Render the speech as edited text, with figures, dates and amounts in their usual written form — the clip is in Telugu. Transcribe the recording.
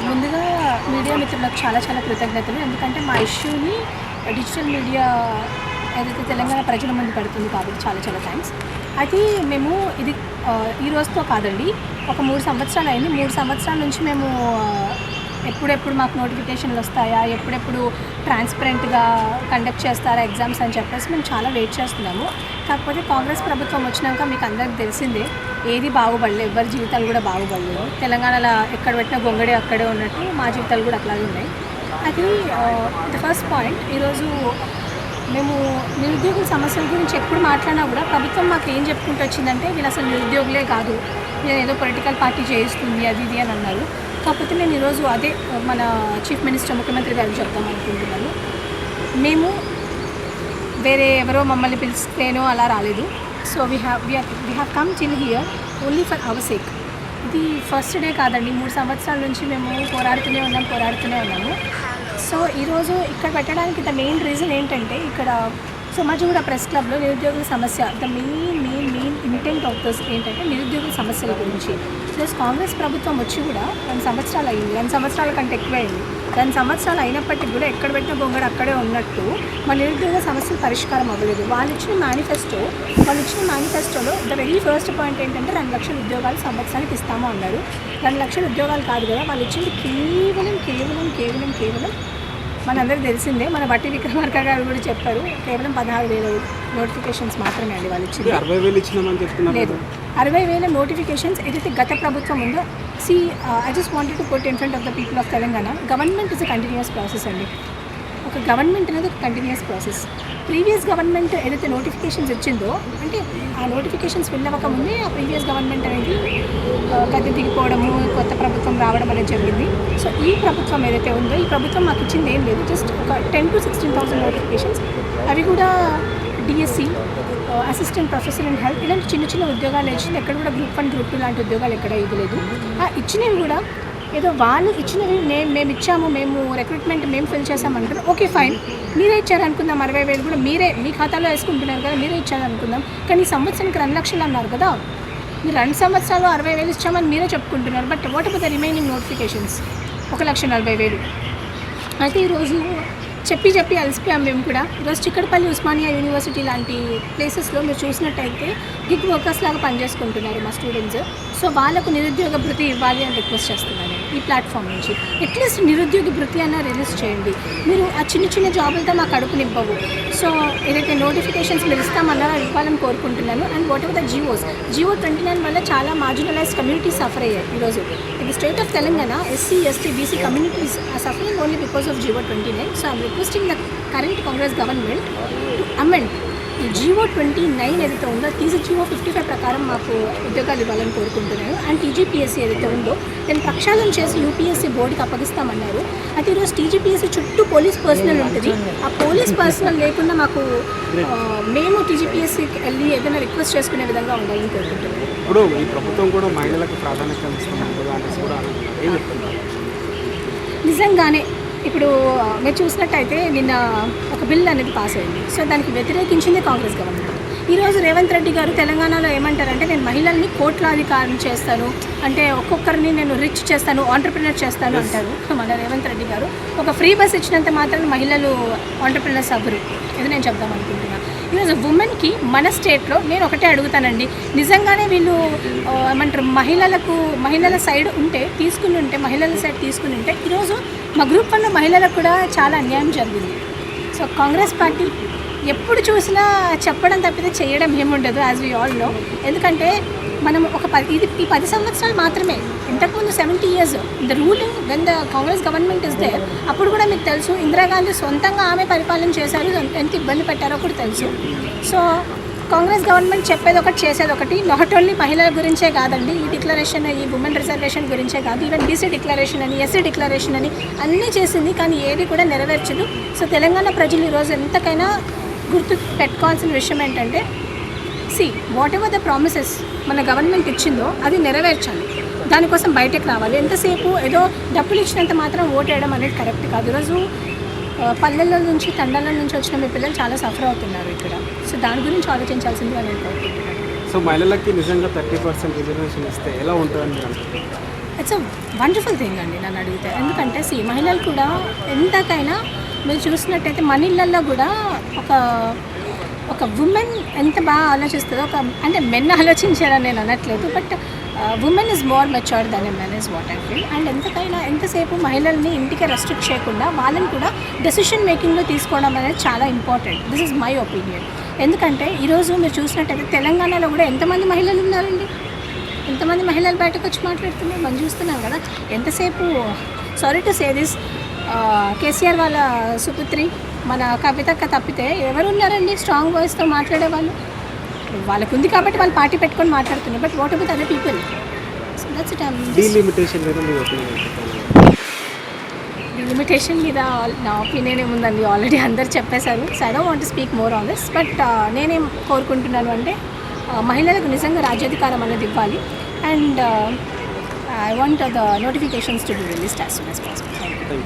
ముందుగా మీడియా మిత్రులకు చాలా చాలా కృతజ్ఞతలు. ఎందుకంటే మా ఇష్యూని డిజిటల్ మీడియా ఏదైతే తెలంగాణ ప్రజల ముందు పెడుతుంది కాబట్టి చాలా చాలా థ్యాంక్స్. అయితే మేము ఇది ఈ రోజుతో కాదండి, ఒక 3 సంవత్సరాలు అయింది. 3 సంవత్సరాల నుంచి మేము ఎప్పుడెప్పుడు మాకు నోటిఫికేషన్లు వస్తాయా, ఎప్పుడెప్పుడు ట్రాన్స్పరెంట్గా కండక్ట్ చేస్తారా ఎగ్జామ్స్ అని చెప్పేసి మేము చాలా వెయిట్ చేస్తున్నాము. కాకపోతే కాంగ్రెస్ ప్రభుత్వం వచ్చినాక మీకు అందరికి తెలిసిందే, ఏది బాగుపడలేదు, ఎవరి జీవితాలు కూడా బాగుపడలేదు. తెలంగాణలో ఎక్కడ పెట్టినా గొంగడే అక్కడే ఉన్నట్టు మా జీవితాలు కూడా అట్లాగే ఉన్నాయి. అది ద ఫస్ట్ పాయింట్. ఈరోజు మేము నిరుద్యోగుల సమస్యల గురించి ఎప్పుడు మాట్లాడినా కూడా ప్రభుత్వం మాకు ఏం చెప్పుకుంటూ వచ్చిందంటే, వీళ్ళు అసలు నిరుద్యోగులే కాదు, నేను ఏదో పొలిటికల్ పార్టీ చేయిస్తుంది అది ఇది అని అన్నారు. కాకపోతే నేను ఈరోజు అదే మన చీఫ్ మినిస్టర్ ముఖ్యమంత్రి గారు చెప్తాం అనుకుంటున్నాను. మేము వేరే ఎవరో మమ్మల్ని పిలిస్తేనో అలా రాలేదు. So we have come till here only for hour sake. ఇది ఫస్ట్ డే కాదండి, 3 సంవత్సరాల నుంచి మేము పోరాడుతూనే ఉన్నాము. సో ఈరోజు ఇక్కడ పెట్టడానికి ద మెయిన్ రీజన్ ఏంటంటే, ఇక్కడ సమాజగూడ ప్రెస్ క్లబ్లో నిరుద్యోగుల సమస్య, the main intent of this ఏంటంటే నిరుద్యోగుల సమస్యల గురించి. ప్లస్ కాంగ్రెస్ ప్రభుత్వం వచ్చి కూడా 2 సంవత్సరాలు అయింది, 2 సంవత్సరాల కంటే ఎక్కువే అయింది. 2 సంవత్సరాలు అయినప్పటికీ కూడా ఎక్కడ పెట్టిన గొంగడు అక్కడే ఉన్నట్టు మా నిరుద్యోగ సమస్యలు పరిష్కారం అవ్వలేదు. వాళ్ళు ఇచ్చిన మేనిఫెస్టోలో ద వెరీ ఫస్ట్ పాయింట్ ఏంటంటే 2 లక్షల ఉద్యోగాలు సంవత్సరానికి ఇస్తాము అన్నారు. 2 లక్షల ఉద్యోగాలు కాదు కదా, వాళ్ళు ఇచ్చింది కేవలం మనందరికీ తెలిసిందే, మన బట్టి విక్రమార్క గారు కూడా చెప్పారు, కేవలం 16,000 నోటిఫికేషన్స్ మాత్రమే అండి వాళ్ళు ఇచ్చింది. 60,000 ఇచ్చినామని చెప్తున్నారు. లేదు, 60,000 నోటిఫికేషన్స్ ఏదైతే గత ప్రభుత్వం ఉందో. I just wanted to put in front of the people of Telangana, government is a continuous process అండి. ఒక గవర్నమెంట్ అనేది ఒక కంటిన్యూస్ ప్రాసెస్. ప్రీవియస్ గవర్నమెంట్ ఏదైతే నోటిఫికేషన్స్ ఇచ్చిందో, అంటే ఆ నోటిఫికేషన్స్ వెళ్ళవకముందే ఆ ప్రీవియస్ గవర్నమెంట్ అనేది గద్దె దిగిపోవడము, కొత్త ప్రభుత్వం రావడం అనేది జరిగింది. సో ఈ ప్రభుత్వం ఏదైతే ఉందో, ఈ ప్రభుత్వం మాకు ఇచ్చింది ఏం లేదు, జస్ట్ ఒక 10,000 to 16,000 నోటిఫికేషన్స్. అవి కూడా DSC, assistant professor in health, ఇలాంటి చిన్న ఉద్యోగాలు ఇచ్చింది. ఎక్కడ కూడా గ్రూప్ 1, గ్రూప్ 2 లాంటి ఉద్యోగాలు ఎక్కడ ఇవ్వలేదు. ఆ ఇచ్చినవి కూడా ఏదో వాళ్ళు ఇచ్చినవి మేము ఇచ్చాము, మేము రిక్రూట్మెంట్ మేము ఫిల్ చేసామంటారు. ఓకే ఫైన్, మీరే ఇచ్చారనుకుందాం. 60,000 కూడా మీరే మీ ఖాతాలో వేసుకుంటున్నారు కదా, మీరే ఇచ్చారనుకుందాం. కానీ ఈ సంవత్సరానికి 2 లక్షలు అన్నారు కదా, మీరు 2 సంవత్సరాలు 60,000 ఇచ్చామని మీరే చెప్పుకుంటున్నారు. But what about the remaining notifications? 1,40,000. అయితే ఈరోజు చెప్పి అలసిపోయాం మేము కూడా. ఈరోజు చిక్కడపల్లి ఉస్మానియా యూనివర్సిటీ లాంటి ప్లేసెస్లో మీరు చూసినట్టయితే గిగ్ వర్కర్స్ లాగా పనిచేసుకుంటున్నారు మా స్టూడెంట్స్. సో వాళ్ళకు నిరుద్యోగ భృతి ఇవ్వాలి అని రిక్వెస్ట్ చేస్తున్నాను ఈ ప్లాట్ఫామ్ నుంచి. అట్లీస్ట్ నిరుద్యోగ భృతి అన్న రిలీజ్ చేయండి. మీరు ఆ చిన్న జాబులతో మా కడుపు నింపవు. సో ఏదైతే నోటిఫికేషన్స్ మీరు ఇస్తామన్నారో అది ఇవ్వాలని కోరుకుంటున్నాను. And what ever the GO 29 వల్ల చాలా మార్జినలైజ్ కమ్యూనిటీస్ సఫర్ అయ్యాయి. ఈరోజు ఇది state of Telangana SC, ST, BC communities are suffering only because of GO 29. So I'm requesting the current Congress government to amend ఈ GO 29 ఏదైతే ఉందో తీసి GO 55 ప్రకారం మాకు ఉద్యోగాలు ఇవ్వాలని కోరుకుంటున్నాను. అండ్ TGPSC ఏదైతే ఉందో దాన్ని ప్రక్షాళన చేసి UPSC బోర్డుకి అప్పగిస్తామన్నారు. అయితే ఈరోజు TGPSC చుట్టూ పోలీస్ పర్సనల్ ఉంటుంది. ఆ పోలీస్ పర్సనల్ లేకుండా మాకు మేము TGPSCకి వెళ్ళి ఏదైనా రిక్వెస్ట్ చేసుకునే విధంగా ఉండాలని కోరుకుంటున్నాను. ఇప్పుడు ఈ ప్రభుత్వం కూడా మహిళలకు ప్రాధాన్యత ఇస్తున్నారు కదా అనేసి కూడా ఏం చెప్తున్నారు? నిజంగానే ఇప్పుడు మీరు చూసినట్టయితే నిన్న ఒక బిల్ అనేది పాస్ అయింది. సో దానికి వ్యతిరేకించింది కాంగ్రెస్ గవర్నమెంట్. ఈరోజు రేవంత్ రెడ్డి గారు తెలంగాణలో ఏమంటారంటే, నేను మహిళల్ని కోట్లాధికారం చేస్తాను, అంటే ఒక్కొక్కరిని నేను రిచ్ చేస్తాను, ఆంటర్ప్రినర్ చేస్తాను అంటారు మన రేవంత్ రెడ్డి గారు. ఒక ఫ్రీ బస్ ఇచ్చినంత మాత్రం మహిళలు ఆంటర్ప్రినర్స్ అవ్వరు. ఇది నేను చెప్దాం అనుకుంటున్నాను. ఈరోజు ఉమెన్కి మన స్టేట్లో నేను ఒకటే అడుగుతానండి, నిజంగానే వీళ్ళు ఏమంటారు మహిళల సైడ్ మహిళల సైడ్ తీసుకుని ఉంటే ఈరోజు మా గ్రూప్ 1 మహిళలకు కూడా చాలా అన్యాయం జరిగింది. సో కాంగ్రెస్ పార్టీ ఎప్పుడు చూసినా చెప్పడం తప్పితే చేయడం ఏముండదు, యాజ్ వీ ఆల్ నో. ఎందుకంటే మనం ఈ 10 సంవత్సరాలు మాత్రమే. ఇంతకుముందు 70 years the ruling when the Congress government is there, అప్పుడు కూడా మీకు తెలుసు ఇందిరాగాంధీ సొంతంగా ఆమె పరిపాలన చేశారు, ఎంత ఇబ్బంది పెట్టారో కూడా తెలుసు. సో కాంగ్రెస్ గవర్నమెంట్ చెప్పేది ఒకటి చేసేది ఒకటి. నాట్ ఓన్లీ మహిళల గురించే కాదండి, ఈ డిక్లరేషన్, ఈ ఉమెన్ రిజర్వేషన్ గురించే కాదు, ఈవెన్ BC డిక్లరేషన్ అని, SC డిక్లరేషన్ అని అన్నీ చేసింది, కానీ ఏది కూడా నెరవేర్చదు. సో తెలంగాణ ప్రజలు ఈరోజు ఎంతకైనా గుర్తు పెట్టుకోవాల్సిన విషయం ఏంటంటే, వాట్ ఎవర్ ద ప్రామిసెస్ మన గవర్నమెంట్ ఇచ్చిందో అది నెరవేర్చాలి. దానికోసం బయటకు రావాలి. ఎంతసేపు ఏదో డబ్బులు ఇచ్చినంత మాత్రం ఓటేయడం అనేది కరెక్ట్ కాదు. ఈరోజు పల్లెల నుంచి తండాల నుంచి వచ్చిన మీ పిల్లలు చాలా సఫర్ అవుతున్నారు ఇక్కడ. సో దాని గురించి ఆలోచించాల్సిందిగా నేను కోరుకుంటున్నాను. సో మహిళలకి నిజంగా 30% రిజర్వేషన్ ఇస్తే ఎలా ఉంటుందని మీరు అనుకుంటున్నారు? ఇట్స్ అ వండర్ఫుల్ థింగ్ అండి నన్ను అడిగితే. ఎందుకంటే మహిళలు కూడా ఎంతకైనా మీరు చూసినట్టయితే మన ఇళ్ళల్లో కూడా ఒక ఉమెన్ ఎంత బాగా ఆలోచిస్తుందో, అంటే మెన్ ఆలోచించారని నేను అనట్లేదు, but women is more mature than a men is what I feel. And ఎంతసేపు మహిళల్ని ఇంటికి రెస్ట్రిక్ట్ చేయకుండా వాళ్ళని కూడా డెసిషన్ మేకింగ్లో తీసుకోవడం అనేది చాలా important. This is my opinion. ఎందుకంటే ఈరోజు మీరు చూసినట్టయితే తెలంగాణలో కూడా ఎంతమంది మహిళలు ఉన్నారండి, ఎంతమంది మహిళలు బయటకు వచ్చి మాట్లాడుతున్నారు మనం చూస్తున్నాం కదా. ఎంతసేపు sorry to say this, KCR వాళ్ళ సుపుత్రి మన కవితక్క తప్పితే ఎవరు ఉన్నారండి స్ట్రాంగ్ వాయిస్తో మాట్లాడే వాళ్ళు? వాళ్ళకు ఉంది కాబట్టి వాళ్ళు పార్టీ పెట్టుకొని మాట్లాడుతున్నారు. But what about other people? So that's it. Delimitation మీద మీ ఒపీనియన్? లిమిటేషన్ మీద నా ఒపీనియన్ ఏముందండి, ఆల్రెడీ అందరు చెప్పేశారు. So I don't want to speak more on this. But నేనేం కోరుకుంటున్నాను అంటే మహిళలకు నిజంగా రాజ్యాధికారం అనేది ఇవ్వాలి. And I want the notifications to be released as soon as possible.